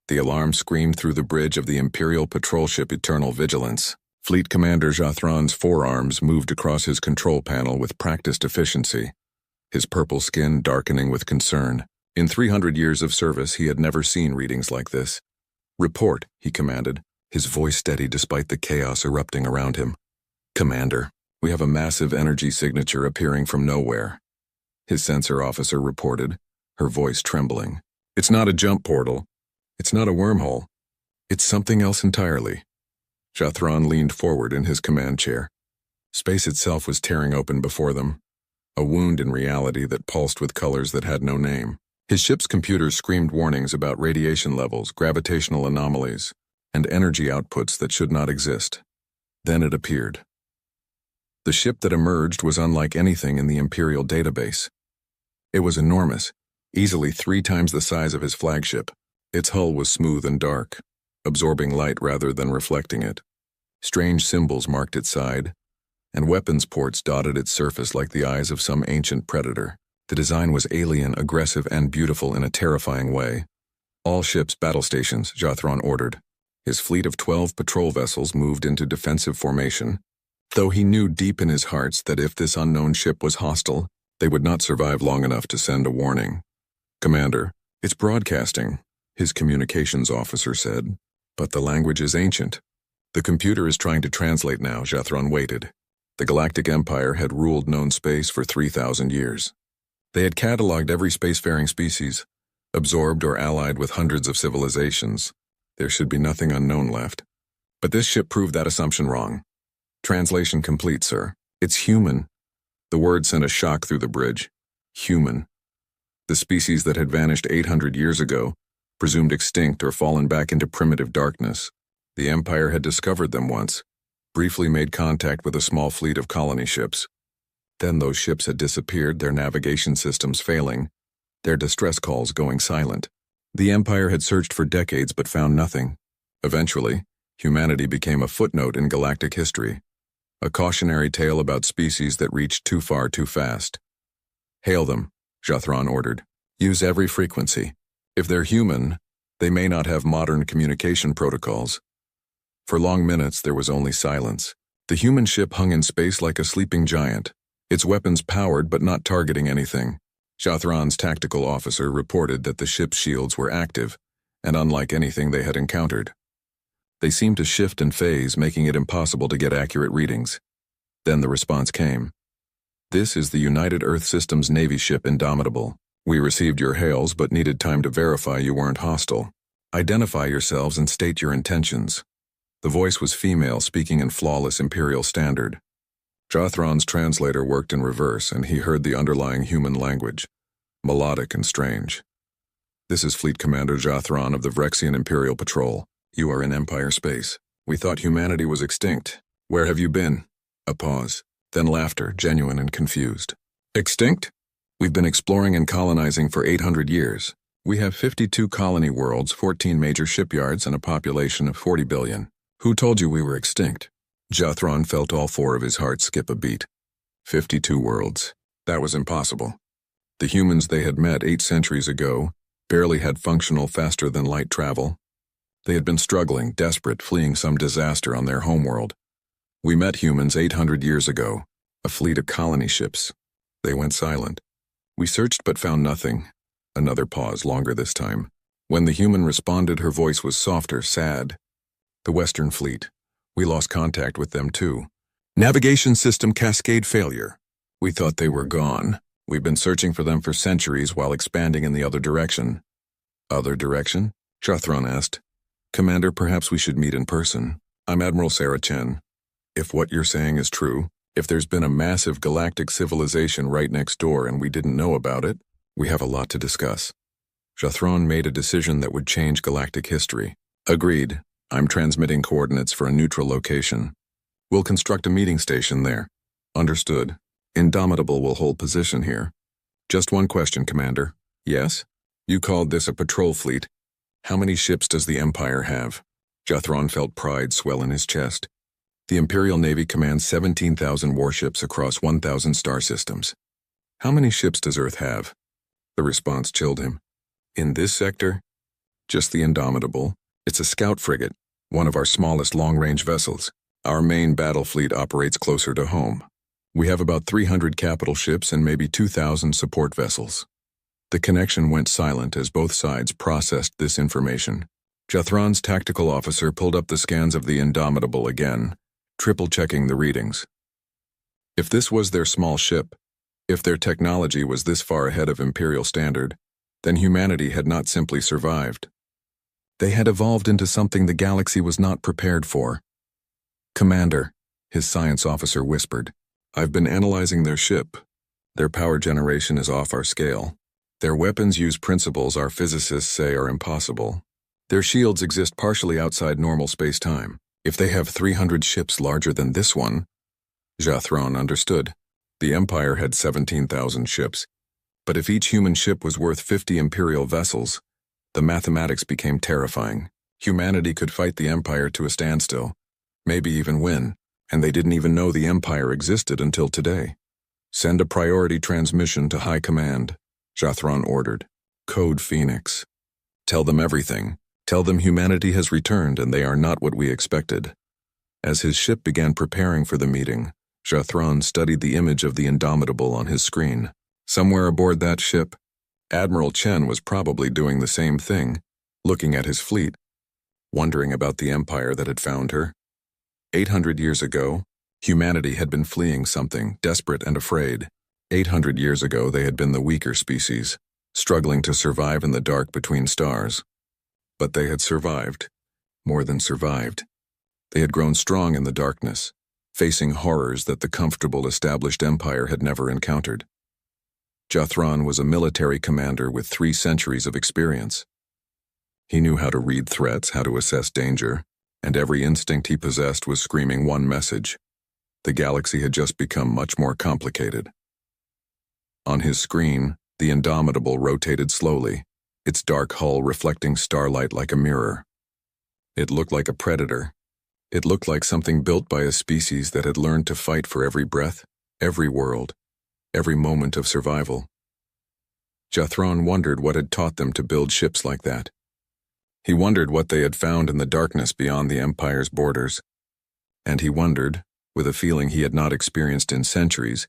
The alarm screamed through the bridge of the Imperial patrol ship Eternal Vigilance. Fleet Commander Jathron's forearms moved across his control panel with practiced efficiency, his purple skin darkening with concern. In 300 years of service, he had never seen readings like this. "Report," he commanded, his voice steady despite the chaos erupting around him. "Commander, we have a massive energy signature appearing from nowhere," his sensor officer reported, her voice trembling. "It's not a jump portal. It's not a wormhole. It's something else entirely." Jathron leaned forward in his command chair. Space itself was tearing open before them, a wound in reality that pulsed with colors that had no name. His ship's computers screamed warnings about radiation levels, gravitational anomalies, and energy outputs that should not exist. Then it appeared. The ship that emerged was unlike anything in the Imperial database. It was enormous, easily 3 times the size of his flagship. Its hull was smooth and dark, absorbing light rather than reflecting it. Strange symbols marked its side, and weapons ports dotted its surface like the eyes of some ancient predator. The design was alien, aggressive, and beautiful in a terrifying way. "All ships battle stations," Jathron ordered. His fleet of 12 patrol vessels moved into defensive formation, though he knew deep in his heart that if this unknown ship was hostile, they would not survive long enough to send a warning. "Commander, it's broadcasting," his communications officer said, "but the language is ancient." "The computer is trying to translate now," Jathron waited. The Galactic Empire had ruled known space for 3,000 years. They had cataloged every spacefaring species, absorbed or allied with hundreds of civilizations. There should be nothing unknown left. But this ship proved that assumption wrong. "Translation complete, sir. It's human." The word sent a shock through the bridge. Human. The species that had vanished 800 years ago, presumed extinct or fallen back into primitive darkness. The Empire had discovered them once, briefly made contact with a small fleet of colony ships. Then those ships had disappeared, their navigation systems failing, their distress calls going silent. The Empire had searched for decades but found nothing. Eventually, humanity became a footnote in galactic history, a cautionary tale about species that reached too far too fast. "Hail them," Jathron ordered. "Use every frequency. If they're human, they may not have modern communication protocols." For long minutes, there was only silence. The human ship hung in space like a sleeping giant, its weapons powered but not targeting anything. Jathron's tactical officer reported that the ship's shields were active and unlike anything they had encountered. They seemed to shift and phase, making it impossible to get accurate readings. Then the response came. "This is the United Earth Systems Navy ship Indomitable. We received your hails but needed time to verify you weren't hostile. Identify yourselves and state your intentions." The voice was female, speaking in flawless Imperial standard. Jathron's translator worked in reverse, and he heard the underlying human language, melodic and strange. "This is Fleet Commander Jathron of the Vrexian Imperial Patrol. You are in Empire space. We thought humanity was extinct. Where have you been?" A pause, then laughter, genuine and confused. "Extinct? We've been exploring and colonizing for 800 years. We have 52 colony worlds, 14 major shipyards, and a population of 40 billion. Who told you we were extinct?" Jathron felt all 4 of his heart skip a beat. 52 worlds. That was impossible. The humans they had met 8 centuries ago barely had functional faster-than-light travel. They had been struggling, desperate, fleeing some disaster on their homeworld. "We met humans 800 years ago, a fleet of colony ships. They went silent. We searched but found nothing." Another pause, longer this time. When the human responded, her voice was softer, sad. "The Western Fleet. We lost contact with them too. Navigation system cascade failure. We thought they were gone. We've been searching for them for centuries while expanding in the other direction." "Other direction?" Jathron asked. "Commander, perhaps we should meet in person. I'm Admiral Sarah Chen. If what you're saying is true, if there's been a massive galactic civilization right next door and we didn't know about it, we have a lot to discuss." Jathron made a decision that would change galactic history. "Agreed. I'm transmitting coordinates for a neutral location. We'll construct a meeting station there." "Understood. Indomitable will hold position here." "Just one question, Commander." "Yes? You called this a patrol fleet. How many ships does the Empire have?" Jathron felt pride swell in his chest. "The Imperial Navy commands 17,000 warships across 1,000 star systems. How many ships does Earth have?" The response chilled him. "In this sector? Just the Indomitable. It's a scout frigate, one of our smallest long-range vessels. Our main battle fleet operates closer to home. We have about 300 capital ships and maybe 2,000 support vessels. The connection went silent as both sides processed this information. Jathron's tactical officer pulled up the scans of the Indomitable again, triple-checking the readings. If this was their small ship, if their technology was this far ahead of Imperial standard, then humanity had not simply survived. They had evolved into something the galaxy was not prepared for. "Commander," his science officer whispered, "I've been analyzing their ship. Their power generation is off our scale. Their weapons use principles our physicists say are impossible. Their shields exist partially outside normal space-time. If they have 300 ships larger than this one..." Jathron understood. The Empire had 17,000 ships. But if each human ship was worth 50 Imperial vessels, the mathematics became terrifying. Humanity could fight the Empire to a standstill, maybe even win, and they didn't even know the Empire existed until today. "Send a priority transmission to High Command," Jathron ordered. "Code Phoenix. Tell them everything. Tell them humanity has returned and they are not what we expected." As his ship began preparing for the meeting, Jathron studied the image of the Indomitable on his screen. Somewhere aboard that ship, Admiral Chen was probably doing the same thing, looking at his fleet, wondering about the empire that had found her. 800 years ago, humanity had been fleeing something, desperate and afraid. 800 years ago, they had been the weaker species, struggling to survive in the dark between stars. But they had survived, more than survived. They had grown strong in the darkness, facing horrors that the comfortable established empire had never encountered. Jathron was a military commander with 3 centuries of experience. He knew how to read threats, how to assess danger, and every instinct he possessed was screaming one message. The galaxy had just become much more complicated. On his screen, the Indomitable rotated slowly, its dark hull reflecting starlight like a mirror. It looked like a predator. It looked like something built by a species that had learned to fight for every breath, every world, every moment of survival. Jathron wondered what had taught them to build ships like that. He wondered what they had found in the darkness beyond the Empire's borders. And he wondered, with a feeling he had not experienced in centuries,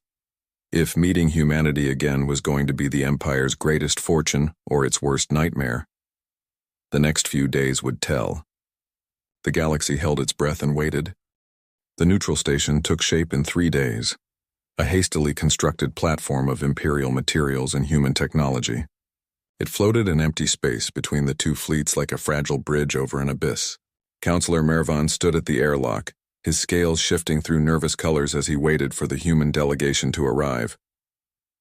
if meeting humanity again was going to be the Empire's greatest fortune or its worst nightmare. The next few days would tell. The galaxy held its breath and waited. The neutral station took shape in 3 days, a hastily constructed platform of Imperial materials and human technology. It floated in empty space between the 2 fleets like a fragile bridge over an abyss. Counselor Mervan stood at the airlock, his scales shifting through nervous colors as he waited for the human delegation to arrive.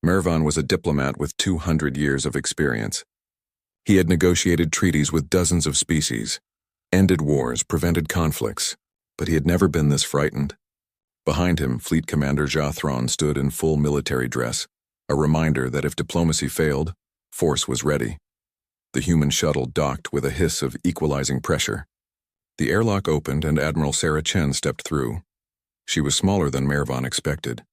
Mervan was a diplomat with 200 years of experience. He had negotiated treaties with dozens of species, ended wars, prevented conflicts, but he had never been this frightened. Behind him, Fleet Commander Jathron stood in full military dress, a reminder that if diplomacy failed, force was ready. The human shuttle docked with a hiss of equalizing pressure. The airlock opened and Admiral Sarah Chen stepped through. She was smaller than Mervan expected.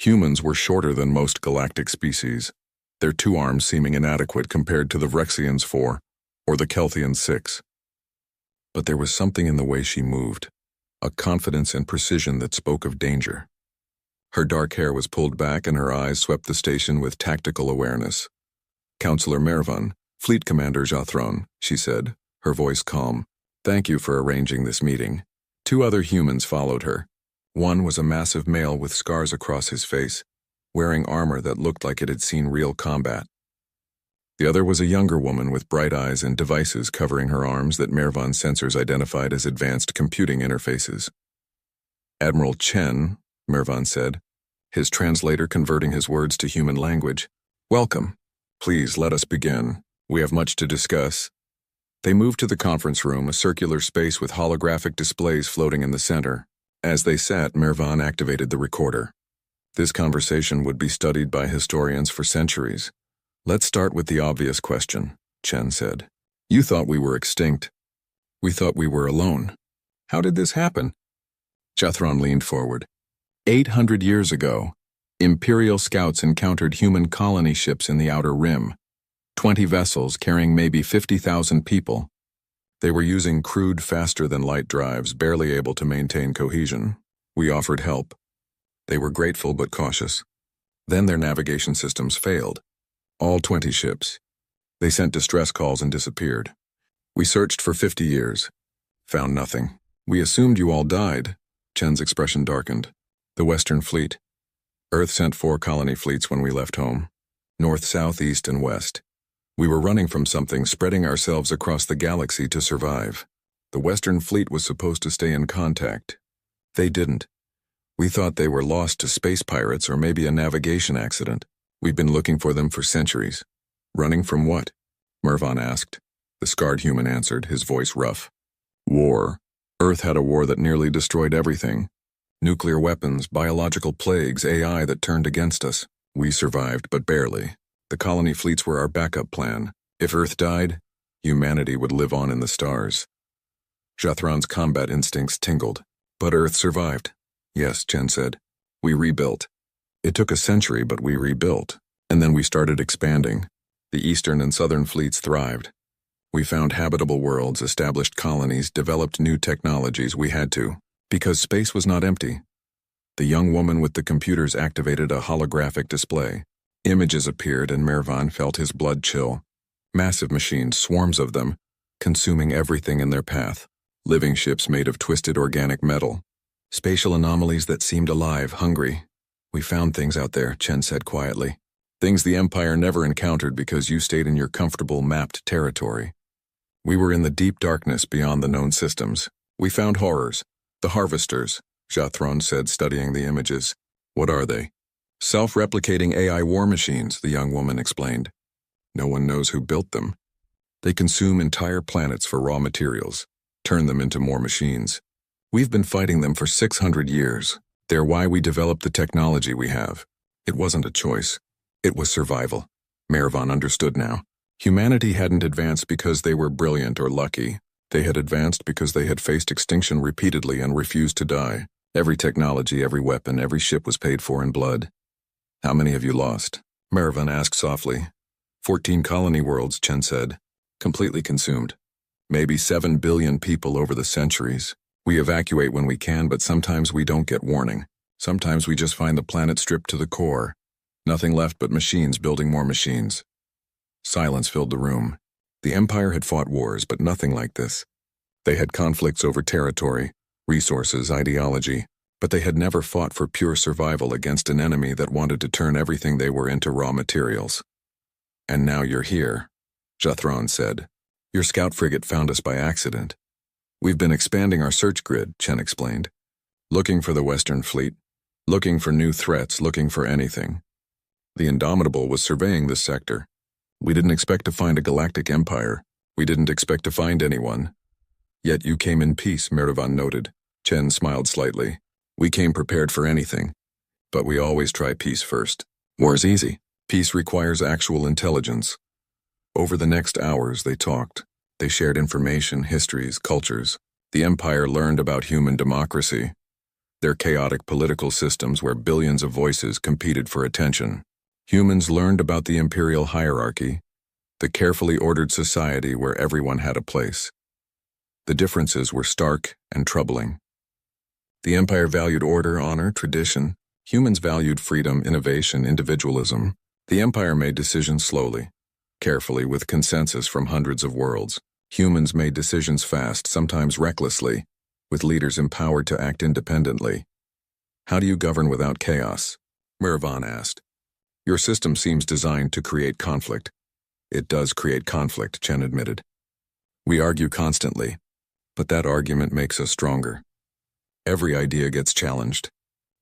Humans were shorter than most galactic species, their 2 arms seeming inadequate compared to the Vrexians' 4 or the Kelthians' 6. But there was something in the way she moved, a confidence and precision that spoke of danger. Her dark hair was pulled back and her eyes swept the station with tactical awareness. "Counselor Mervan, Fleet Commander Jathron," she said, her voice calm. "Thank you for arranging this meeting." 2 other humans followed her. One was a massive male with scars across his face, wearing armor that looked like it had seen real combat. The other was a younger woman with bright eyes and devices covering her arms that Mervan's sensors identified as advanced computing interfaces. "Admiral Chen," Mervan said, his translator converting his words to human language. "Welcome. Please let us begin. We have much to discuss." They moved to the conference room, a circular space with holographic displays floating in the center. As they sat, Mervan activated the recorder. This conversation would be studied by historians for centuries. "Let's start with the obvious question," Chen said. "You thought we were extinct. We thought we were alone. How did this happen?" Jathron leaned forward. 800 years ago, Imperial scouts encountered human colony ships in the Outer Rim. 20 vessels carrying maybe 50,000 people. They were using crude, faster-than-light drives, barely able to maintain cohesion. We offered help. They were grateful but cautious. Then their navigation systems failed. All 20 ships. They sent distress calls and disappeared. We searched for 50 years. Found nothing. We assumed you all died. Chen's expression darkened. The Western Fleet. Earth sent 4 colony fleets when we left home. North, south, east, and west. We were running from something, spreading ourselves across the galaxy to survive. The Western Fleet was supposed to stay in contact. They didn't. We thought they were lost to space pirates or maybe a navigation accident. We've been looking for them for centuries. Running from what? Mervan asked. The scarred human answered, his voice rough. War. Earth had a war that nearly destroyed everything. Nuclear weapons, biological plagues, AI that turned against us. We survived, but barely. The colony fleets were our backup plan. If Earth died, humanity would live on in the stars. Jathron's combat instincts tingled. But Earth survived. Yes, Chen said. We rebuilt. It took a century, but we rebuilt. And then we started expanding. The eastern and southern fleets thrived. We found habitable worlds, established colonies, developed new technologies. We had to, because space was not empty. The young woman with the computers activated a holographic display. Images appeared and Mervan felt his blood chill. Massive machines, swarms of them, consuming everything in their path. Living ships made of twisted organic metal. Spatial anomalies that seemed alive, hungry. We found things out there, Chen said quietly. Things the Empire never encountered because you stayed in your comfortable, mapped territory. We were in the deep darkness beyond the known systems. We found horrors. The Harvesters, Jathron said, studying the images. What are they? Self-replicating AI war machines, the young woman explained. No one knows who built them. They consume entire planets for raw materials, turn them into more machines. We've been fighting them for 600 years. They're why we developed the technology we have. It wasn't a choice. It was survival. Mervan understood now. Humanity hadn't advanced because they were brilliant or lucky. They had advanced because they had faced extinction repeatedly and refused to die. Every technology, every weapon, every ship was paid for in blood. How many have you lost? Mervan asked softly. 14 colony worlds, Chen said. Completely consumed. Maybe 7 billion people over the centuries. We evacuate when we can, but sometimes we don't get warning. Sometimes we just find the planet stripped to the core. Nothing left but machines building more machines. Silence filled the room. The Empire had fought wars, but nothing like this. They had conflicts over territory, resources, ideology, but they had never fought for pure survival against an enemy that wanted to turn everything they were into raw materials. And now you're here, Jathron said. Your scout frigate found us by accident. We've been expanding our search grid, Chen explained. Looking for the Western Fleet, looking for new threats, looking for anything. The Indomitable was surveying this sector. We didn't expect to find a galactic empire. We didn't expect to find anyone. Yet you came in peace, Mervan noted. Chen smiled slightly. We came prepared for anything. But we always try peace first. War's easy. Peace requires actual intelligence. Over the next hours, they talked. They shared information, histories, cultures. The Empire learned about human democracy. Their chaotic political systems where billions of voices competed for attention. Humans learned about the imperial hierarchy, the carefully ordered society where everyone had a place. The differences were stark and troubling. The Empire valued order, honor, tradition. Humans valued freedom, innovation, individualism. The Empire made decisions slowly, carefully, with consensus from hundreds of worlds. Humans made decisions fast, sometimes recklessly, with leaders empowered to act independently. How do you govern without chaos? Mervan asked. Your system seems designed to create conflict. It does create conflict, Chen admitted. We argue constantly, but that argument makes us stronger. Every idea gets challenged.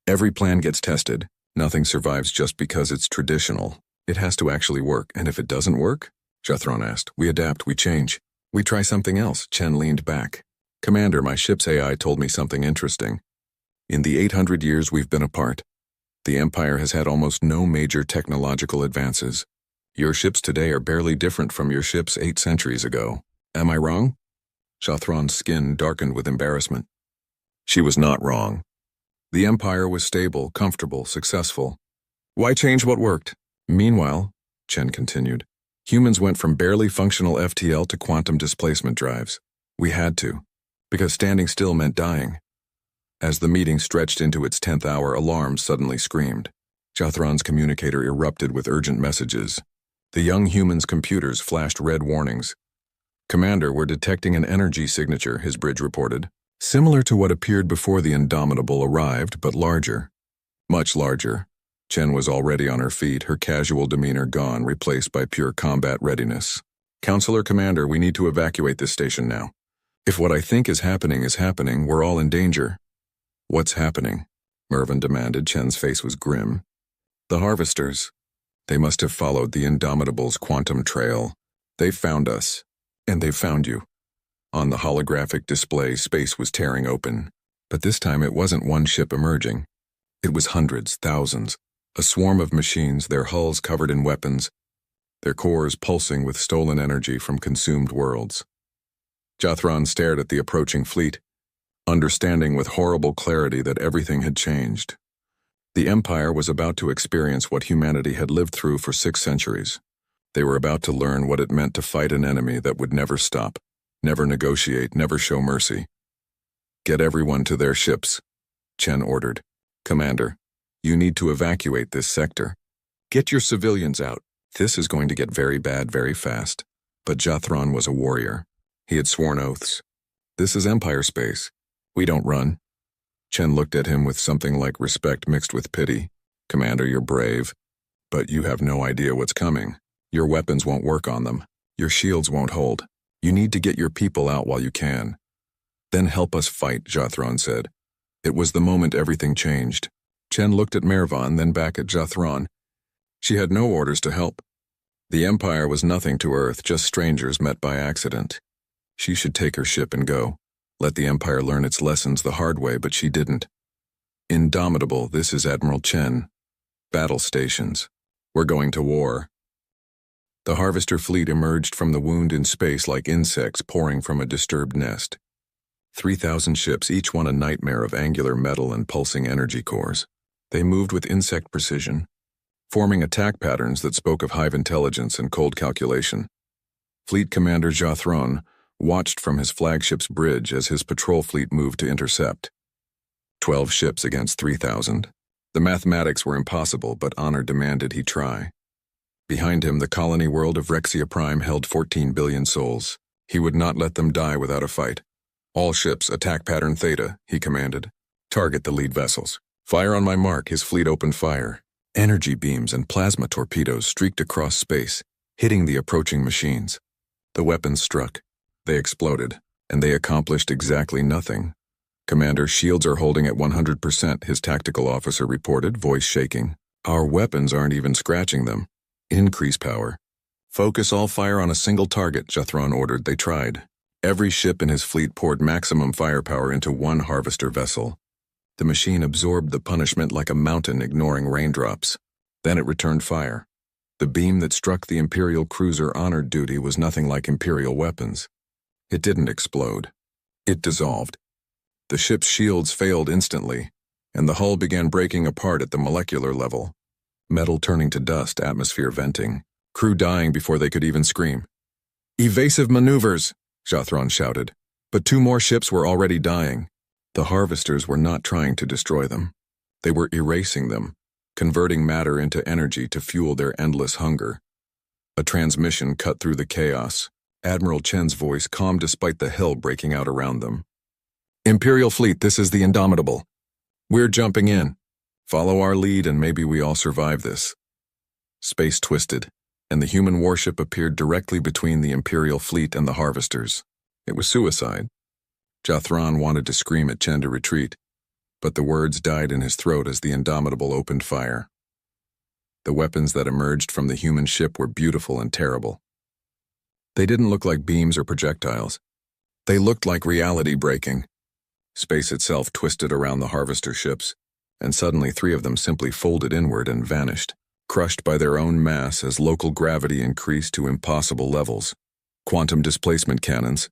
Every plan gets tested. Nothing survives just because it's traditional. It has to actually work, and if it doesn't work, Jathron asked, we adapt, we change. We try something else. Chen leaned back. Commander, my ship's AI told me something interesting. In the 800 years we've been apart, the Empire has had almost no major technological advances. Your ships today are barely different from your ships 8 centuries ago. Am I wrong? Jathron's skin darkened with embarrassment. She was not wrong. The Empire was stable, comfortable, successful. Why change what worked? Meanwhile, Chen continued, Humans went from barely functional FTL to quantum displacement drives. We had to, because standing still meant dying. As the meeting stretched into its 10th hour, alarms suddenly screamed. Jothron's communicator erupted with urgent messages. The young human's computers flashed red warnings. "Commander, we're detecting an energy signature," his bridge reported. "Similar to what appeared before the Indomitable arrived, but larger." Much larger. Chen was already on her feet, her casual demeanor gone, replaced by pure combat readiness. "Counselor, Commander, we need to evacuate this station now. If what I think is happening, we're all in danger." "What's happening?" Mervyn demanded. Chen's face was grim. "The harvesters. They must have followed the Indomitable's quantum trail. They found us. And they found you." On the holographic display, space was tearing open. But this time it wasn't one ship emerging. It was hundreds, thousands. A swarm of machines, their hulls covered in weapons, their cores pulsing with stolen energy from consumed worlds. Jothron stared at the approaching fleet, understanding with horrible clarity that everything had changed. The Empire was about to experience what humanity had lived through for 6 centuries. They were about to learn what it meant to fight an enemy that would never stop, never negotiate, never show mercy. "Get everyone to their ships," Chen ordered. "Commander, you need to evacuate this sector. Get your civilians out. This is going to get very bad very fast." But Jothron was a warrior. He had sworn oaths. "This is Empire space. We don't run." Chen looked at him with something like respect mixed with pity. "Commander, you're brave, but you have no idea what's coming. Your weapons won't work on them. Your shields won't hold. You need to get your people out while you can." "Then help us fight," Jothron said. It was the moment everything changed. Chen looked at Mervyn, then back at Jothron. She had no orders to help. The Empire was nothing to Earth, just strangers met by accident. She should take her ship and go. Let the Empire learn its lessons the hard way, but she didn't. "Indomitable, this is Admiral Chen. Battle stations. We're going to war." The Harvester fleet emerged from the wound in space like insects pouring from a disturbed nest. 3,000 ships, each one a nightmare of angular metal and pulsing energy cores. They moved with insect precision, forming attack patterns that spoke of hive intelligence and cold calculation. Fleet Commander Jothron watched from his flagship's bridge as his patrol fleet moved to intercept. 12 ships against 3,000. The mathematics were impossible, but honor demanded he try. Behind him, the colony world of Rexia Prime held 14 billion souls. He would not let them die without a fight. "All ships, attack pattern Theta," he commanded. "Target the lead vessels. Fire on my mark." His fleet opened fire. Energy beams and plasma torpedoes streaked across space, hitting the approaching machines. The weapons struck. They exploded, and they accomplished exactly nothing. "Commander, shields are holding at 100%, his tactical officer reported, voice shaking. "Our weapons aren't even scratching them. Increase power." "Focus all fire on a single target," Jothron ordered. They tried. Every ship in his fleet poured maximum firepower into one harvester vessel. The machine absorbed the punishment like a mountain ignoring raindrops. Then it returned fire. The beam that struck the Imperial cruiser honored duty was nothing like Imperial weapons. It didn't explode. It dissolved. The ship's shields failed instantly, and the hull began breaking apart at the molecular level. Metal turning to dust, atmosphere venting. Crew dying before they could even scream. "Evasive maneuvers!" Jothron shouted. But 2 more ships were already dying. The harvesters were not trying to destroy them. They were erasing them, converting matter into energy to fuel their endless hunger. A transmission cut through the chaos. Admiral Chen's voice calm despite the hell breaking out around them. "Imperial fleet, this is the Indomitable. We're jumping in. Follow our lead and maybe we all survive this." Space twisted, and the human warship appeared directly between the Imperial fleet and the harvesters. It was suicide. Jothron wanted to scream at Chen to retreat, but the words died in his throat as the Indomitable opened fire. The weapons that emerged from the human ship were beautiful and terrible. They didn't look like beams or projectiles. They looked like reality breaking. Space itself twisted around the harvester ships, and suddenly 3 of them simply folded inward and vanished, crushed by their own mass as local gravity increased to impossible levels. "Quantum displacement cannons."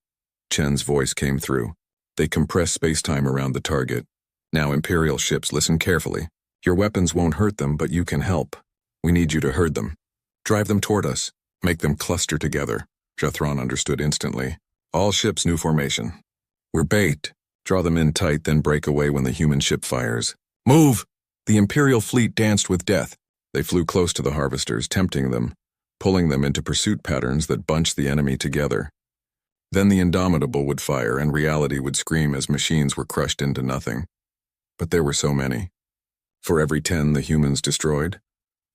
Chen's voice came through. "They compress space-time around the target. Now, Imperial ships, listen carefully. Your weapons won't hurt them, but you can help. We need you to herd them. Drive them toward us. Make them cluster together. Jathron understood instantly. All ships new formation. We're bait. Draw them in tight, then break away when the human ship fires. Move! The Imperial fleet danced with death. They flew close to the harvesters, tempting them, pulling them into pursuit patterns that bunched the enemy together. Then the Indomitable would fire and reality would scream as machines were crushed into nothing. But there were so many. For every 10 the humans destroyed,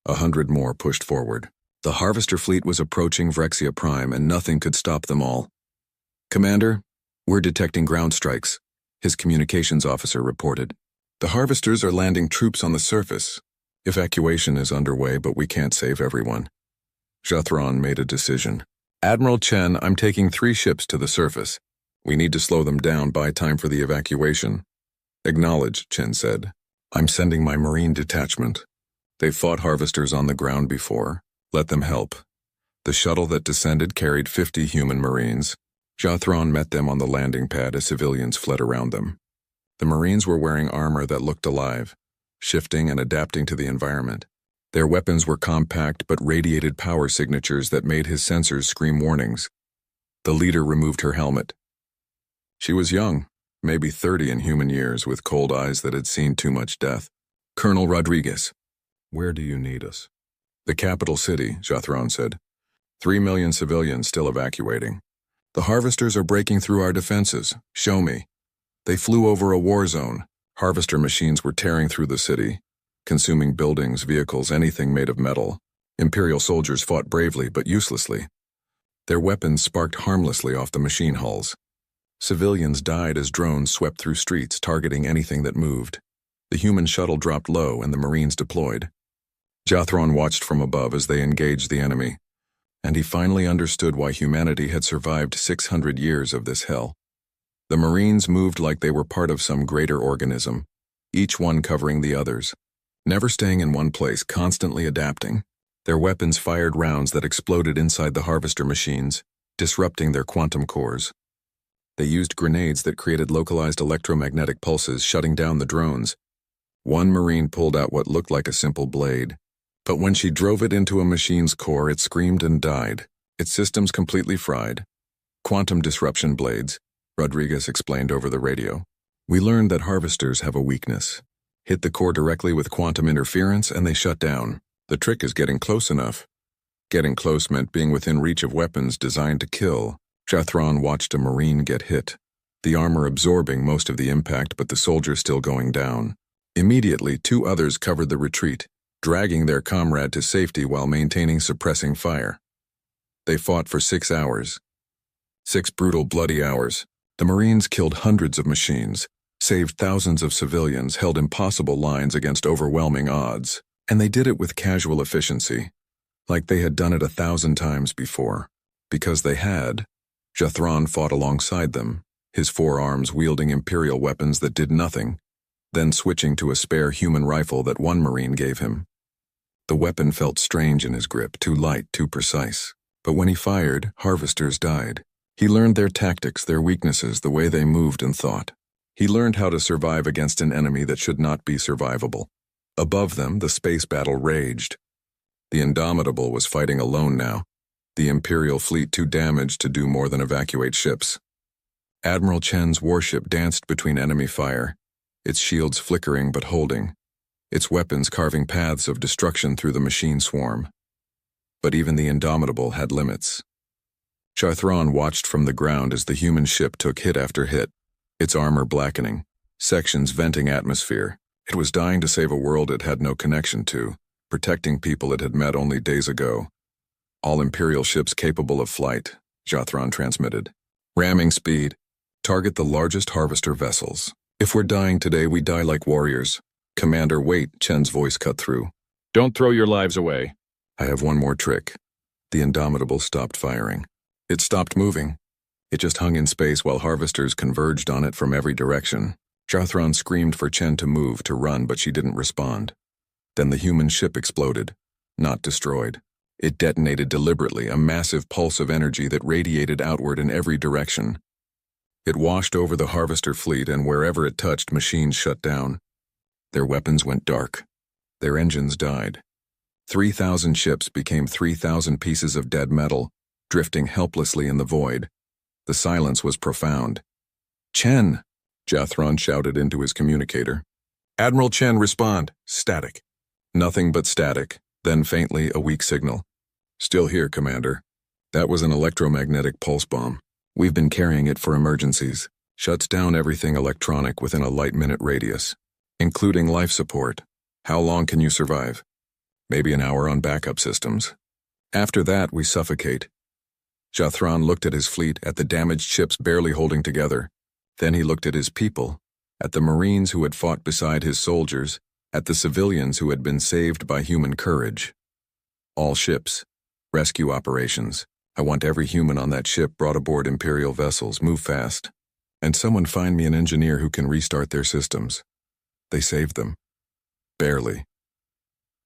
100 more pushed forward. The harvester fleet was approaching Vrexia Prime and nothing could stop them all. Commander, we're detecting ground strikes, his communications officer reported. The harvesters are landing troops on the surface. Evacuation is underway, but we can't save everyone. Jathron made a decision. Admiral Chen, I'm taking 3 ships to the surface. We need to slow them down, buy time for the evacuation. Acknowledged, Chen said. I'm sending my Marine detachment. They've fought harvesters on the ground before. Let them help. The shuttle that descended carried 50 human Marines. Jathron met them on the landing pad as civilians fled around them. The Marines were wearing armor that looked alive, shifting and adapting to the environment. Their weapons were compact but radiated power signatures that made his sensors scream warnings. The leader removed her helmet. She was young, maybe 30 in human years, with cold eyes that had seen too much death. Colonel Rodriguez. Where do you need us? The capital city, Jathron said. 3 million civilians still evacuating. The harvesters are breaking through our defenses. Show me. They flew over a war zone. Harvester machines were tearing through the city, consuming buildings, vehicles, anything made of metal. Imperial soldiers fought bravely but uselessly. Their weapons sparked harmlessly off the machine hulls. Civilians died as drones swept through streets, targeting anything that moved. The human shuttle dropped low and the Marines deployed. Jathron watched from above as they engaged the enemy, and he finally understood why humanity had survived 600 years of this hell. The Marines moved like they were part of some greater organism, each one covering the others, never staying in one place, constantly adapting. Their weapons fired rounds that exploded inside the harvester machines, disrupting their quantum cores. They used grenades that created localized electromagnetic pulses, shutting down the drones. One Marine pulled out what looked like a simple blade, but when she drove it into a machine's core, it screamed and died, its systems completely fried. Quantum disruption blades, Rodriguez explained over the radio. We learned that harvesters have a weakness. Hit the core directly with quantum interference and they shut down. The trick is getting close enough. Getting close meant being within reach of weapons designed to kill. Jathron watched a Marine get hit, the armor absorbing most of the impact but the soldier still going down. Immediately, 2 others covered the retreat, dragging their comrade to safety while maintaining suppressing fire. They fought for 6 hours. 6 brutal, bloody hours. The Marines killed hundreds of machines, saved thousands of civilians, held impossible lines against overwhelming odds, and they did it with casual efficiency, like they had done it 1,000 times before. Because they had, Jathron fought alongside them, his 4 arms wielding Imperial weapons that did nothing, then switching to a spare human rifle that one Marine gave him. The weapon felt strange in his grip, too light, too precise. But when he fired, harvesters died. He learned their tactics, their weaknesses, the way they moved and thought. He learned how to survive against an enemy that should not be survivable. Above them, the space battle raged. The Indomitable was fighting alone now, the Imperial fleet too damaged to do more than evacuate ships. Admiral Chen's warship danced between enemy fire, its shields flickering but holding, its weapons carving paths of destruction through the machine swarm. But even the Indomitable had limits. Jathron watched from the ground as the human ship took hit after hit, its armor blackening, sections venting atmosphere. It was dying to save a world it had no connection to, protecting people it had met only days ago. All Imperial ships capable of flight, Jathron transmitted. Ramming speed. Target the largest harvester vessels. If we're dying today, we die like warriors. Commander, wait, Chen's voice cut through. Don't throw your lives away. I have one more trick. The Indomitable stopped firing. It stopped moving. It just hung in space while harvesters converged on it from every direction. Jathron screamed for Chen to move, to run, but she didn't respond. Then the human ship exploded. Not destroyed. It detonated deliberately, a massive pulse of energy that radiated outward in every direction. It washed over the harvester fleet, and wherever it touched, machines shut down. Their weapons went dark. Their engines died. 3,000 ships became 3,000 pieces of dead metal, drifting helplessly in the void. The silence was profound. "Chen!" Jathron shouted into his communicator. "Admiral Chen, respond." Static. Nothing but static, then faintly a weak signal. "Still here, Commander. That was an electromagnetic pulse bomb. We've been carrying it for emergencies. Shuts down everything electronic within a light-minute radius, including life support. How long can you survive? Maybe an hour on backup systems. After that, we suffocate." Jathron looked at his fleet, at the damaged ships barely holding together. Then he looked at his people, at the Marines who had fought beside his soldiers, at the civilians who had been saved by human courage. "All ships. Rescue operations. I want every human on that ship brought aboard Imperial vessels. Move fast. And someone find me an engineer who can restart their systems." They saved them. Barely.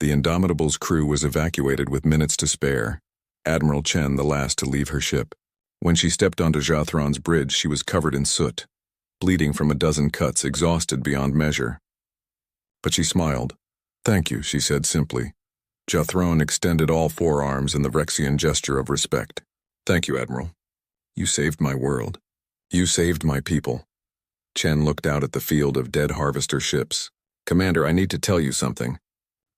The Indomitable's crew was evacuated with minutes to spare. Admiral Chen the last to leave her ship. When she stepped onto Jathron's bridge, she was covered in soot, bleeding from a dozen cuts, exhausted beyond measure. But she smiled. "Thank you," she said simply. Jathron extended all four arms in the Rexian gesture of respect. "Thank you, Admiral. You saved my world. You saved my people." Chen looked out at the field of dead harvester ships. "Commander, I need to tell you something.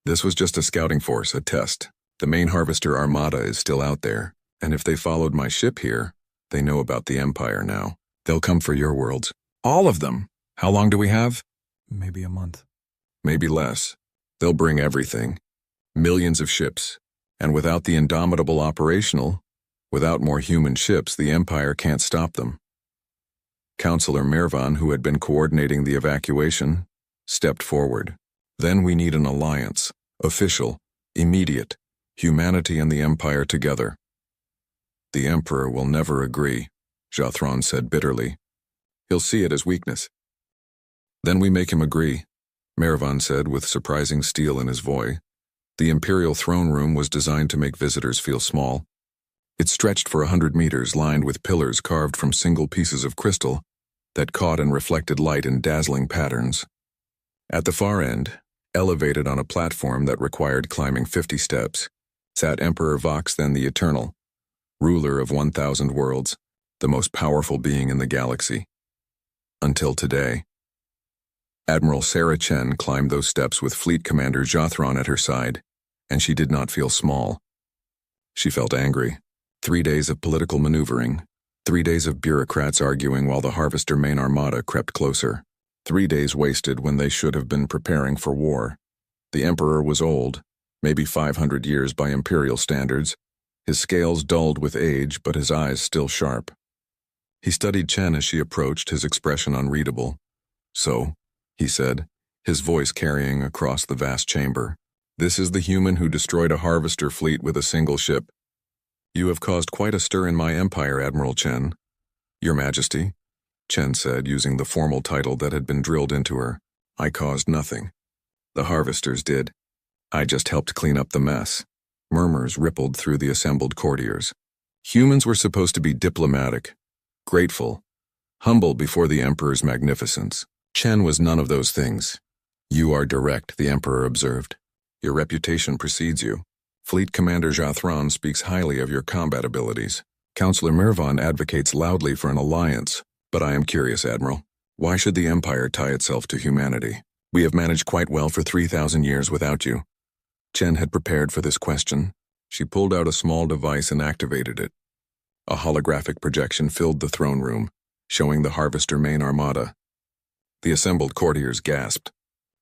This was just a scouting force, a test. The main harvester armada is still out there, and if they followed my ship here, they know about the Empire now. They'll come for your worlds. All of them. How long do we have?" Maybe a month. "Maybe less. They'll bring everything. Millions of ships. And without the Indomitable operational, without more human ships, the Empire can't stop them." Counselor Mirvan, who had been coordinating the evacuation, stepped forward. "Then we need an alliance. Official. Immediate. Humanity and the Empire together." "The Emperor will never agree," Jathron said bitterly. "He'll see it as weakness." "Then we make him agree," Mirvan said with surprising steel in his voice. The Imperial throne room was designed to make visitors feel small. It stretched for 100 meters, lined with pillars carved from single pieces of crystal that caught and reflected light in dazzling patterns. At the far end, elevated on a platform that required climbing 50 steps, sat Emperor Vox, then the Eternal, ruler of 1,000 worlds, the most powerful being in the galaxy. Until today. Admiral Sarah Chen climbed those steps with Fleet Commander Jathron at her side, and she did not feel small. She felt angry. 3 days of political maneuvering, 3 days of bureaucrats arguing while the Harvester main armada crept closer. 3 days wasted when they should have been preparing for war. The Emperor was old, maybe 500 years by Imperial standards, his scales dulled with age but his eyes still sharp. He studied Chen as she approached, his expression unreadable. "So," he said, his voice carrying across the vast chamber, "this is the human who destroyed a harvester fleet with a single ship. You have caused quite a stir in my empire, Admiral Chen." "Your Majesty," Chen said, using the formal title that had been drilled into her. "I caused nothing. The harvesters did. I just helped clean up the mess." Murmurs rippled through the assembled courtiers. Humans were supposed to be diplomatic, grateful, humble before the Emperor's magnificence. Chen was none of those things. "You are direct," the Emperor observed. "Your reputation precedes you. Fleet Commander Jathron speaks highly of your combat abilities. Counselor Mirvan advocates loudly for an alliance. But I am curious, Admiral. Why should the Empire tie itself to humanity? We have managed quite well for 3,000 years without you." Chen had prepared for this question. She pulled out a small device and activated it. A holographic projection filled the throne room, showing the Harvester main armada. The assembled courtiers gasped.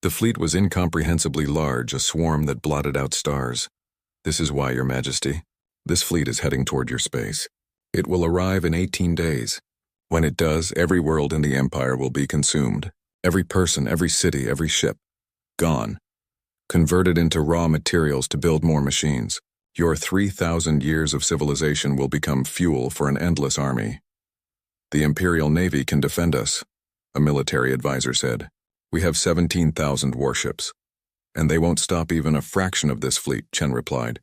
The fleet was incomprehensibly large, a swarm that blotted out stars. "This is why, Your Majesty. This fleet is heading toward your space. It will arrive in 18 days. When it does, every world in the Empire will be consumed. Every person, every city, every ship. Gone. Converted into raw materials to build more machines. Your 3,000 years of civilization will become fuel for an endless army. The Imperial Navy can defend us," a military advisor said. "We have 17,000 warships. And they won't stop even a fraction of this fleet," Chen replied.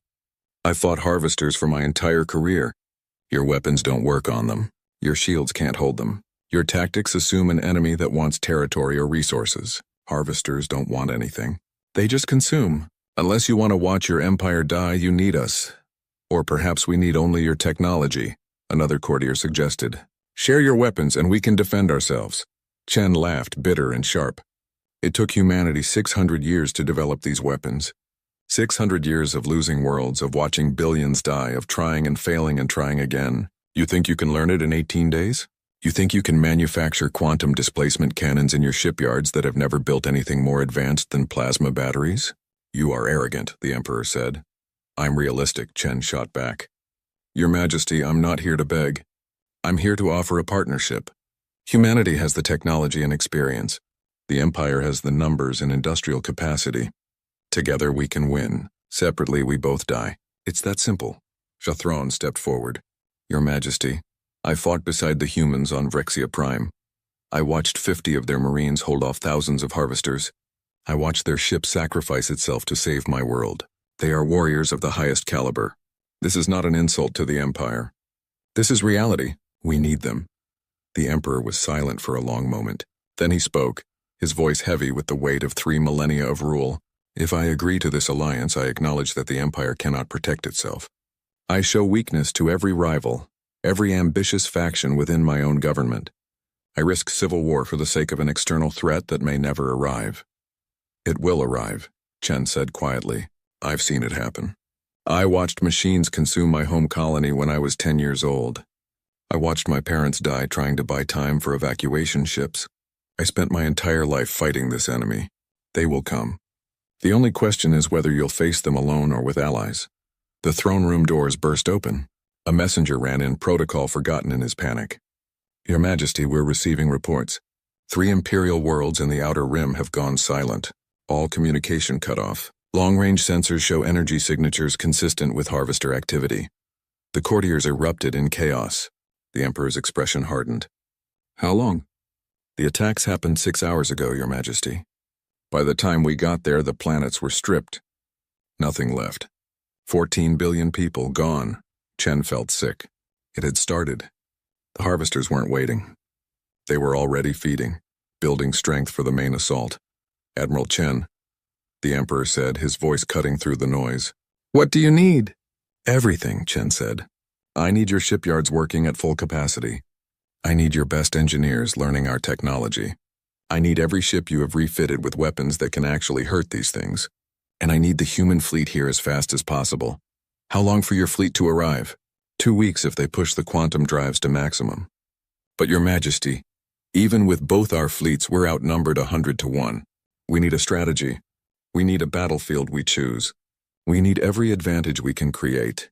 "I fought harvesters for my entire career. Your weapons don't work on them. Your shields can't hold them. Your tactics assume an enemy that wants territory or resources. Harvesters don't want anything. They just consume. Unless you want to watch your empire die, you need us. Or perhaps we need only your technology, another courtier suggested. Share your weapons and we can defend ourselves. Chen laughed, bitter and sharp. It took humanity 600 years to develop these weapons. 600 years of losing worlds, of watching billions die, of trying and failing and trying again. You think you can learn it in 18 days? You think you can manufacture quantum displacement cannons in your shipyards that have never built anything more advanced than plasma batteries? You are arrogant, the Emperor said. I'm realistic, Chen shot back. Your Majesty, I'm not here to beg. I'm here to offer a partnership. Humanity has the technology and experience. The Empire has the numbers and industrial capacity. Together we can win. Separately we both die. It's that simple. Jathron stepped forward. Your Majesty, I fought beside the humans on Vrexia Prime. I watched 50 of their marines hold off thousands of harvesters. I watched their ship sacrifice itself to save my world. They are warriors of the highest caliber. This is not an insult to the Empire. This is reality. We need them. The Emperor was silent for a long moment. Then he spoke, his voice heavy with the weight of 3 millennia of rule. If I agree to this alliance, I acknowledge that the Empire cannot protect itself. I show weakness to every rival, every ambitious faction within my own government. I risk civil war for the sake of an external threat that may never arrive. It will arrive, Chen said quietly. I've seen it happen. I watched machines consume my home colony when I was 10 years old. I watched my parents die trying to buy time for evacuation ships. I spent my entire life fighting this enemy. They will come. The only question is whether you'll face them alone or with allies. The throne room doors burst open. A messenger ran in, protocol forgotten in his panic. Your Majesty, we're receiving reports. 3 Imperial worlds in the Outer Rim have gone silent. All communication cut off. Long-range sensors show energy signatures consistent with harvester activity. The courtiers erupted in chaos. The Emperor's expression hardened. How long? The attacks happened 6 hours ago, Your Majesty. By the time we got there, the planets were stripped. Nothing left. 14 billion people gone. Chen felt sick. It had started. The harvesters weren't waiting. They were already feeding, building strength for the main assault. Admiral Chen, the Emperor said, his voice cutting through the noise. What do you need? Everything, Chen said. I need your shipyards working at full capacity. I need your best engineers learning our technology. I need every ship you have refitted with weapons that can actually hurt these things. And I need the human fleet here as fast as possible. How long for your fleet to arrive? 2 weeks if they push the quantum drives to maximum. But Your Majesty, even with both our fleets, we're outnumbered 100 to 1. We need a strategy. We need a battlefield we choose. We need every advantage we can create.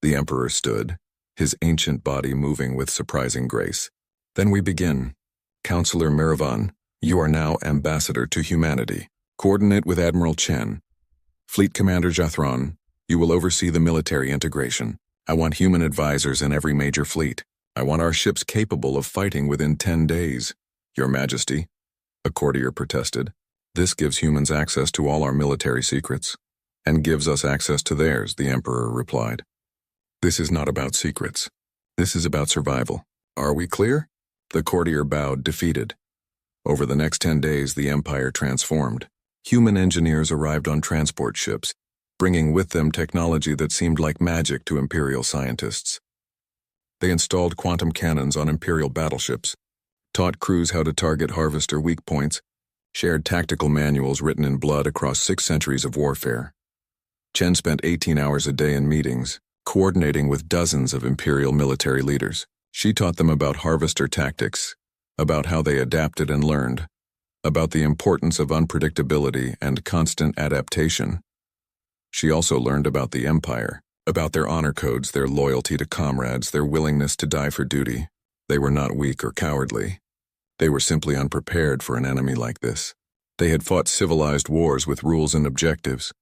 The Emperor stood, his ancient body moving with surprising grace. Then we begin. Counselor Miravan, you are now ambassador to humanity. Coordinate with Admiral Chen. Fleet Commander Jathron, you will oversee the military integration. I want human advisors in every major fleet. I want our ships capable of fighting within 10 days. Your Majesty, a courtier protested. This gives humans access to all our military secrets. And gives us access to theirs, the Emperor replied. This is not about secrets. This is about survival. Are we clear? The courtier bowed, defeated. Over the next 10 days, the Empire transformed. Human engineers arrived on transport ships, bringing with them technology that seemed like magic to Imperial scientists. They installed quantum cannons on Imperial battleships, taught crews how to target harvester weak points, shared tactical manuals written in blood across 6 centuries of warfare. Chen spent 18 hours a day in meetings, coordinating with dozens of Imperial military leaders. She taught them about harvester tactics, about how they adapted and learned, about the importance of unpredictability and constant adaptation. She also learned about the Empire, about their honor codes, their loyalty to comrades, their willingness to die for duty. They were not weak or cowardly. They were simply unprepared for an enemy like this. They had fought civilized wars with rules and objectives.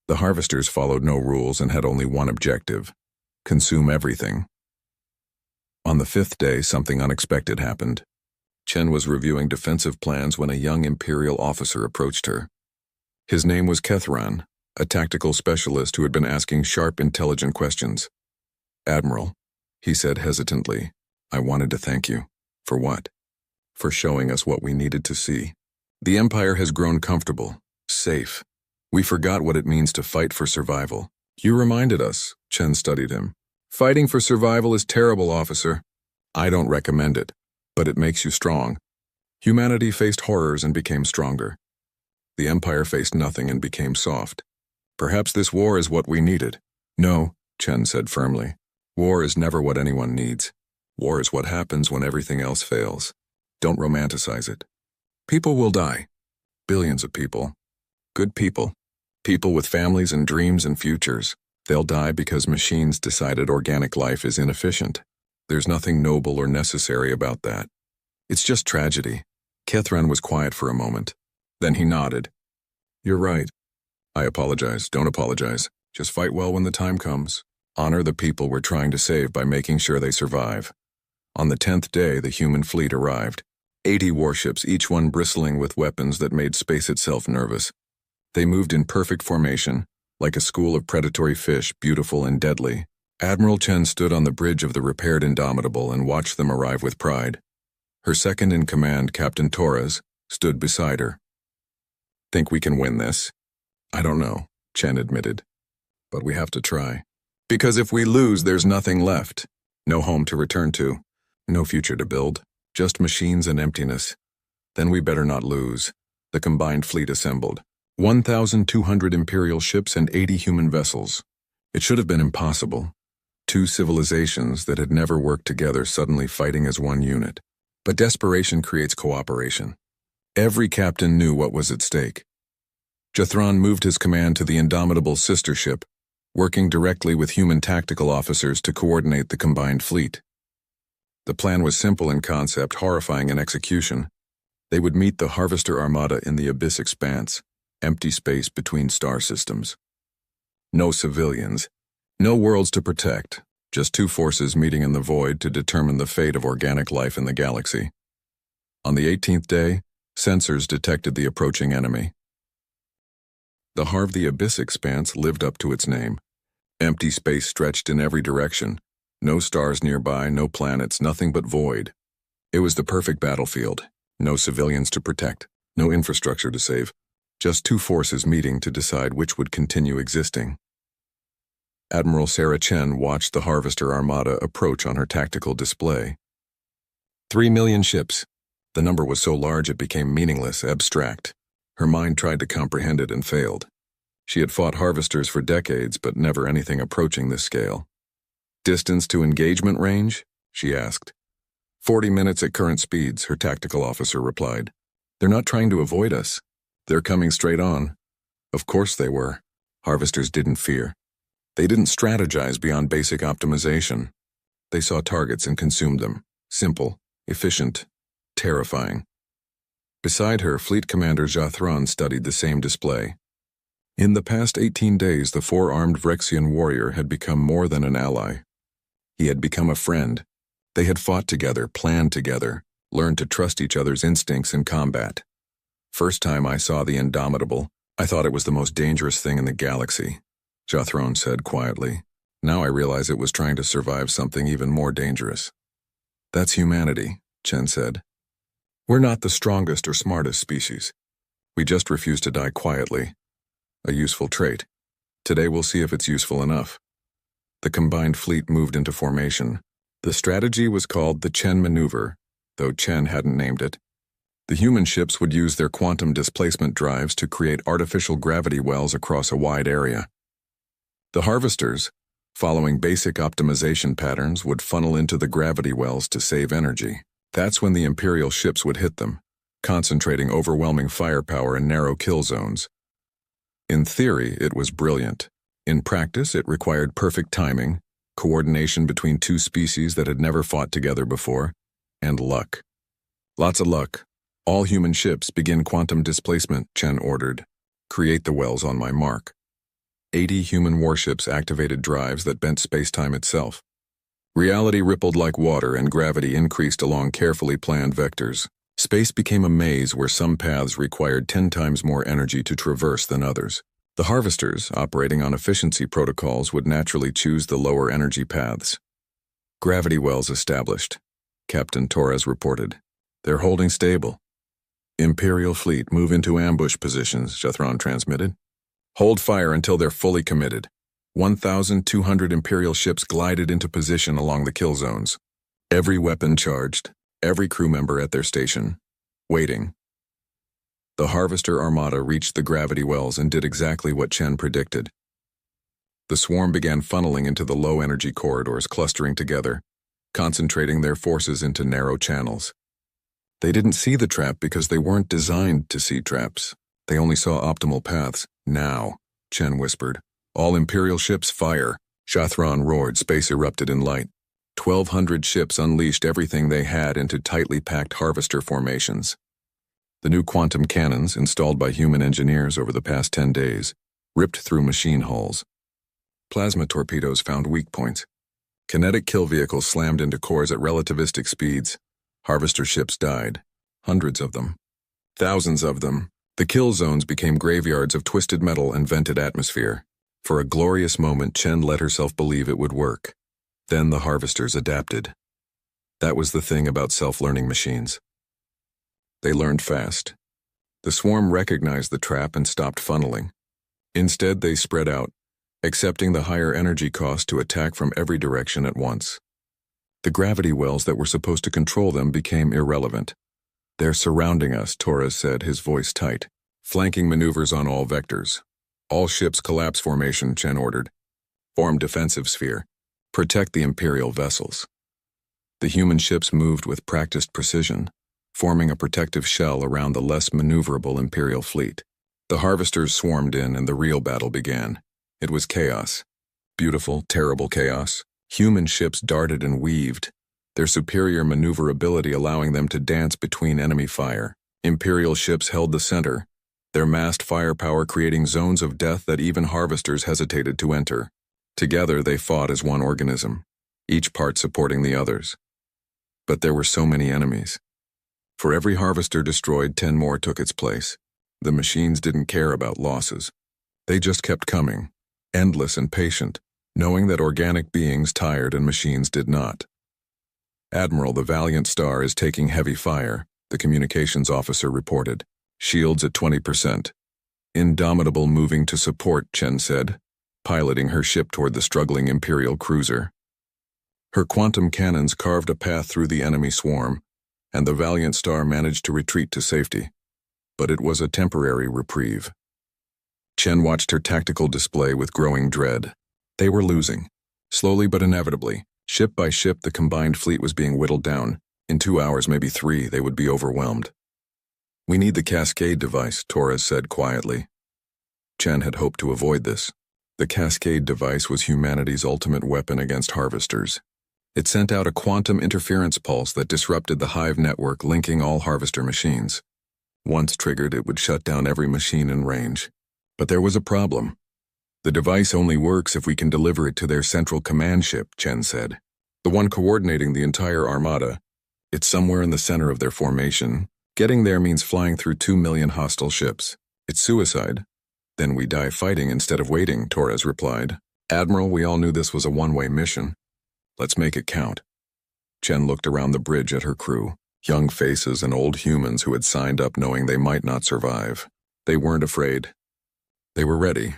The harvesters followed no rules and had only one objective: consume everything. On the 5th day, something unexpected happened. Chen was reviewing defensive plans when a young Imperial officer approached her. His name was Kethran, a tactical specialist who had been asking sharp, intelligent questions. Admiral, he said hesitantly, I wanted to thank you. For what? For showing us what we needed to see. The Empire has grown comfortable, safe. We forgot what it means to fight for survival. You reminded us, Chen studied him. Fighting for survival is terrible, officer. I don't recommend it, but it makes you strong. Humanity faced horrors and became stronger. The Empire faced nothing and became soft. Perhaps this war is what we needed. No, Chen said firmly. War is never what anyone needs. War is what happens when everything else fails. Don't romanticize it. People will die. Billions of people. Good people. People with families and dreams and futures. They'll die because machines decided organic life is inefficient. There's nothing noble or necessary about that. It's just tragedy. Kethran was quiet for a moment. Then he nodded. You're right. I apologize. Don't apologize. Just fight well when the time comes. Honor the people we're trying to save by making sure they survive. On the 10th day, the human fleet arrived. 80 warships, each one bristling with weapons that made space itself nervous. They moved in perfect formation, like a school of predatory fish, beautiful and deadly. Admiral Chen stood on the bridge of the repaired Indomitable and watched them arrive with pride. Her second-in-command, Captain Torres, stood beside her. Think we can win this? I don't know, Chen admitted. But we have to try. Because if we lose, there's nothing left. No home to return to. No future to build. Just machines and emptiness. Then we better not lose. The combined fleet assembled. 1,200 Imperial ships and 80 human vessels. It should have been impossible. Two civilizations that had never worked together suddenly fighting as one unit. But desperation creates cooperation. Every captain knew what was at stake. Jathron moved his command to the Indomitable's sister ship, working directly with human tactical officers to coordinate the combined fleet. The plan was simple in concept, horrifying in execution. They would meet the Harvester Armada in the Abyss Expanse, empty space between star systems. No civilians, no worlds to protect, just two forces meeting in the void to determine the fate of organic life in the galaxy. On the 18th day, sensors detected the approaching enemy. The Abyss Expanse lived up to its name. Empty space stretched in every direction. No stars nearby, no planets, nothing but void. It was the perfect battlefield. No civilians to protect, no infrastructure to save. Just two forces meeting to decide which would continue existing. Admiral Sarah Chen watched the Harvester Armada approach on her tactical display. 3 million ships. The number was so large it became meaningless, abstract. Her mind tried to comprehend it and failed. She had fought harvesters for decades, but never anything approaching this scale. Distance to engagement range? She asked. 40 minutes at current speeds, her tactical officer replied. They're not trying to avoid us. They're coming straight on. Of course they were. Harvesters didn't fear. They didn't strategize beyond basic optimization. They saw targets and consumed them. Simple, efficient, terrifying. Beside her, Fleet Commander Jathron studied the same display. In the past 18 days, the four-armed Vrexian warrior had become more than an ally. He had become a friend. They had fought together, planned together, learned to trust each other's instincts in combat. First time I saw the Indomitable, I thought it was the most dangerous thing in the galaxy, Jathron said quietly. Now I realize it was trying to survive something even more dangerous. That's humanity, Chen said. We're not the strongest or smartest species. We just refuse to die quietly. A useful trait. Today we'll see if it's useful enough. The combined fleet moved into formation. The strategy was called the Chen Maneuver, though Chen hadn't named it. The human ships would use their quantum displacement drives to create artificial gravity wells across a wide area. The harvesters, following basic optimization patterns, would funnel into the gravity wells to save energy. That's when the Imperial ships would hit them, concentrating overwhelming firepower in narrow kill zones. In theory, it was brilliant. In practice, it required perfect timing, coordination between two species that had never fought together before, and luck. Lots of luck. All human ships begin quantum displacement, Chen ordered. Create the wells on my mark. 80 human warships activated drives that bent space-time itself. Reality rippled like water and gravity increased along carefully planned vectors. Space became a maze where some paths required 10 times more energy to traverse than others. The harvesters, operating on efficiency protocols, would naturally choose the lower energy paths. Gravity wells established, Captain Torres reported. They're holding stable. Imperial fleet move into ambush positions, Jathron transmitted. Hold fire until they're fully committed. 1,200 Imperial ships glided into position along the kill zones. Every weapon charged, every crew member at their station, waiting. The Harvester Armada reached the gravity wells and did exactly what Chen predicted. The swarm began funneling into the low-energy corridors, clustering together, concentrating their forces into narrow channels. They didn't see the trap because they weren't designed to see traps. They only saw optimal paths. Now, Chen whispered. All Imperial ships fire. Jathron roared. Space erupted in light. 1,200 ships unleashed everything they had into tightly packed harvester formations. The new quantum cannons, installed by human engineers over the past 10 days, ripped through machine hulls. Plasma torpedoes found weak points. Kinetic kill vehicles slammed into cores at relativistic speeds. Harvester ships died. Hundreds of them. Thousands of them. The kill zones became graveyards of twisted metal and vented atmosphere. For a glorious moment, Chen let herself believe it would work. Then the harvesters adapted. That was the thing about self-learning machines. They learned fast. The swarm recognized the trap and stopped funneling. Instead, they spread out, accepting the higher energy cost to attack from every direction at once. The gravity wells that were supposed to control them became irrelevant. They're surrounding us, Torres said, his voice tight. Flanking maneuvers on all vectors. All ships collapse formation, Chen ordered. Form defensive sphere. Protect the Imperial vessels. The human ships moved with practiced precision, forming a protective shell around the less maneuverable Imperial fleet. The harvesters swarmed in and the real battle began. It was chaos. Beautiful, terrible chaos. Human ships darted and weaved, their superior maneuverability allowing them to dance between enemy fire. Imperial ships held the center, their massed firepower creating zones of death that even harvesters hesitated to enter. Together they fought as one organism, each part supporting the others. But there were so many enemies. For every harvester destroyed, 10 more took its place. The machines didn't care about losses. They just kept coming, endless and patient, knowing that organic beings tired and machines did not. Admiral, the Valiant Star is taking heavy fire, the communications officer reported. Shields at 20%. Indomitable moving to support, Chen said, piloting her ship toward the struggling Imperial cruiser. Her quantum cannons carved a path through the enemy swarm, and the Valiant Star managed to retreat to safety. But it was a temporary reprieve. Chen watched her tactical display with growing dread. They were losing. Slowly but inevitably, ship by ship, the combined fleet was being whittled down. In 2 hours, maybe 3, they would be overwhelmed. We need the Cascade device, Torres said quietly. Chen had hoped to avoid this. The Cascade device was humanity's ultimate weapon against harvesters. It sent out a quantum interference pulse that disrupted the hive network linking all harvester machines. Once triggered, it would shut down every machine in range. But there was a problem. The device only works if we can deliver it to their central command ship, Chen said. The one coordinating the entire armada. It's somewhere in the center of their formation. Getting there means flying through 2 million hostile ships. It's suicide. Then we die fighting instead of waiting, Torres replied. Admiral, we all knew this was a one-way mission. Let's make it count. Chen looked around the bridge at her crew, young faces and old humans who had signed up knowing they might not survive. They weren't afraid. They were ready.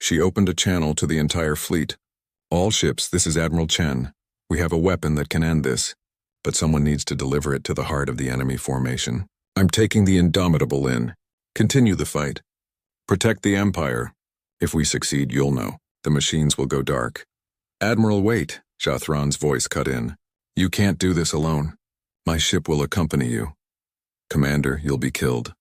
She opened a channel to the entire fleet. All ships, this is Admiral Chen. We have a weapon that can end this, but someone needs to deliver it to the heart of the enemy formation. I'm taking the Indomitable in. Continue the fight. Protect the Empire. If we succeed, you'll know. The machines will go dark. Admiral, wait, Jathron's voice cut in. You can't do this alone. My ship will accompany you. Commander, you'll be killed.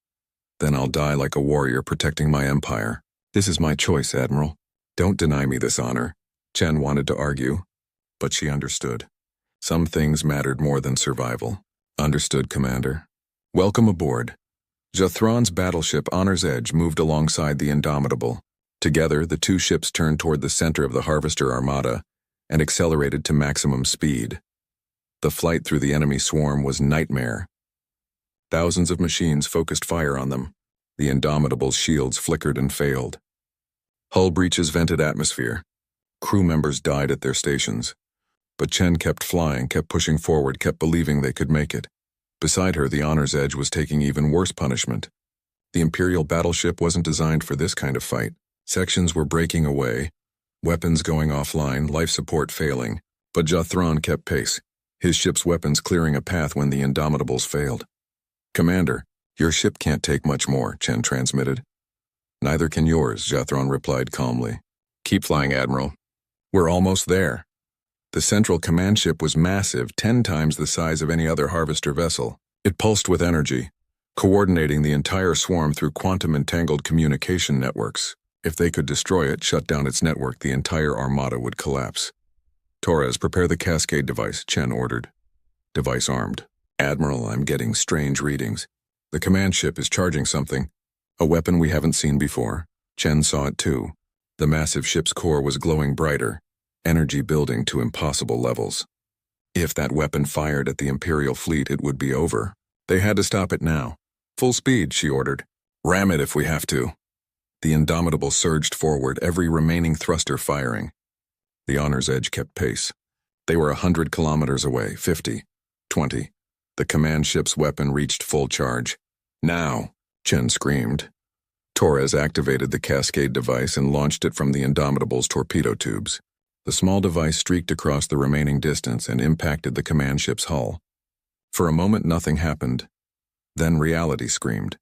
Then I'll die like a warrior protecting my empire. This is my choice, Admiral. Don't deny me this honor. Chen wanted to argue, but she understood. Some things mattered more than survival. Understood, Commander. Welcome aboard. Jathron's battleship Honor's Edge moved alongside the Indomitable. Together, the two ships turned toward the center of the Harvester Armada and accelerated to maximum speed. The flight through the enemy swarm was nightmare. Thousands of machines focused fire on them. The Indomitable's shields flickered and failed. Hull breaches vented atmosphere. Crew members died at their stations. But Chen kept flying, kept pushing forward, kept believing they could make it. Beside her, the Honor's Edge was taking even worse punishment. The Imperial battleship wasn't designed for this kind of fight. Sections were breaking away, weapons going offline, life support failing, but Jathron kept pace, his ship's weapons clearing a path when the Indomitables failed. "Commander, your ship can't take much more," Chen transmitted. "Neither can yours," Jathron replied calmly. "Keep flying, Admiral. We're almost there." The central command ship was massive, 10 times the size of any other harvester vessel. It pulsed with energy, coordinating the entire swarm through quantum-entangled communication networks. If they could destroy it, shut down its network, the entire armada would collapse. "Torres, prepare the cascade device," Chen ordered. Device armed. "Admiral, I'm getting strange readings. The command ship is charging something. A weapon we haven't seen before." Chen saw it too. The massive ship's core was glowing brighter, energy building to impossible levels. If that weapon fired at the Imperial fleet, it would be over. They had to stop it now. "Full speed," she ordered. "Ram it if we have to." The Indomitable surged forward, every remaining thruster firing. The Honor's Edge kept pace. They were 100 kilometers away, 50, 20. The command ship's weapon reached full charge. "Now!" Chen screamed. Torres activated the cascade device and launched it from the Indomitable's torpedo tubes. The small device streaked across the remaining distance and impacted the command ship's hull. For a moment, nothing happened. Then reality screamed.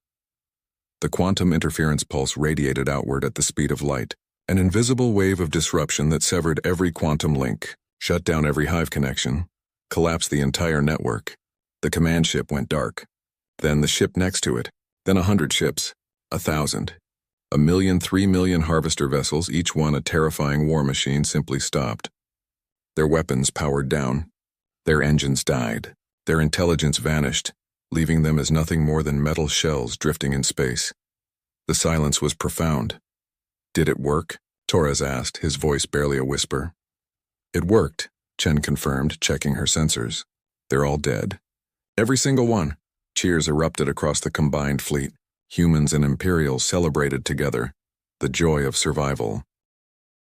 The quantum interference pulse radiated outward at the speed of light, an invisible wave of disruption that severed every quantum link, shut down every hive connection, collapsed the entire network. The command ship went dark. Then the ship next to it. Then 100 ships. 1,000. 1,000,000, 3,000,000 harvester vessels, each one a terrifying war machine, simply stopped. Their weapons powered down. Their engines died. Their intelligence vanished, leaving them as nothing more than metal shells drifting in space. The silence was profound. "Did it work?" Torres asked, his voice barely a whisper. "It worked," Chen confirmed, checking her sensors. "They're all dead. Every single one." Cheers erupted across the combined fleet. Humans and Imperials celebrated together, the joy of survival.